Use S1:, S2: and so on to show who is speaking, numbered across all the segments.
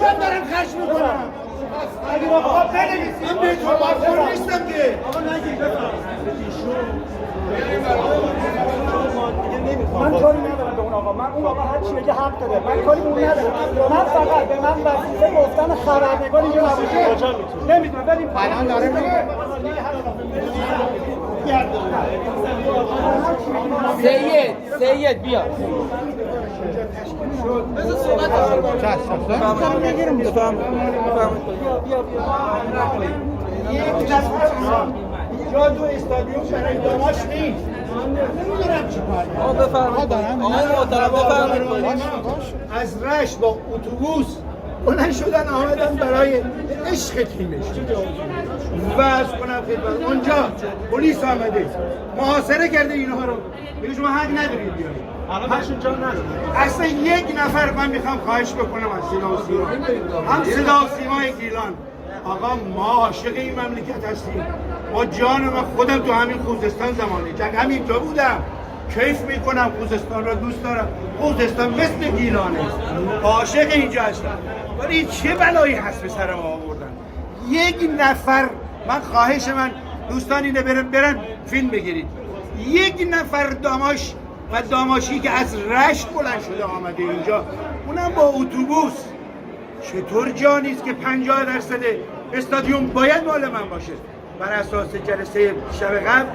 S1: من دارم خشم میکنم. آقا بنویسید. من به تو بازخور نیستم که.
S2: من کاری ندارم به اون آقا. من اون آقا هر چی بگه حق داره. من کاری به اون ندارم. من فقط به من وظیفه گفتن خبرنگار اینجا نباشه. نمیدونم بریم.
S1: الان داره میگه.
S3: سید بیا.
S1: جا تو استادیوم برای داماش نیست. نمیدونم چی کار.
S3: آقا بفرمایید. آقای محترم بفرمایید.
S1: از رشت با اتوبوس بلند شدن آمدن برای عشق تیمش. وعظ کنم خدمت اونجا پلیس آمده محاصره کرده اینها رو. میگه شما حق ندارید بیارید.
S2: همشون جا نداره.
S1: اصلا یک نفر من میخوام خواهش بکنم از صدا و سیما، هم صدا و سیمای گیلان، آقا ما عاشق این مملکت هستیم. ما جان من خودم تو همین خوزستان زمانه همینجا بودم، کیف میکنم، خوزستان را دوست دارم. خوزستان مثل گیلانه، عاشق اینجا هستم. ولی چه بلایی هست به سر ما آوردن. یک نفر، من خواهش من دوستان اینه برن فیلم بگیرید. یک نفر داماش و داماشی که از رشت بلند شده آمده اینجا، اونم با اتوبوس، چطور جا نیست که 50% استادیوم باید مال من باشه؟ بر اساس جلسه شب قبل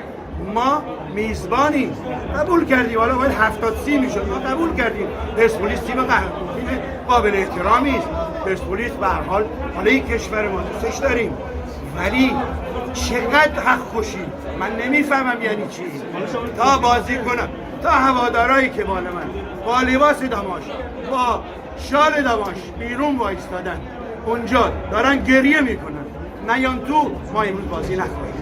S1: ما میزبانیم، قبول کردیم. حالا باید 70-30 میشد، ما قبول کردیم. پرسپولیس تیم قابل احترامی است. پرسپولیس به هر حال حالا این کشور ما دوستش داریم، ولی چقدر حق خوشی. من نمیفهمم یعنی چی. تا بازی کنم، تا هوادارایی که مال من با لباس داماش، با شال داماش بیرون وایستادن اونجا دارن گریه میکنن، نیان تو ما امروز بازی نخواهیم.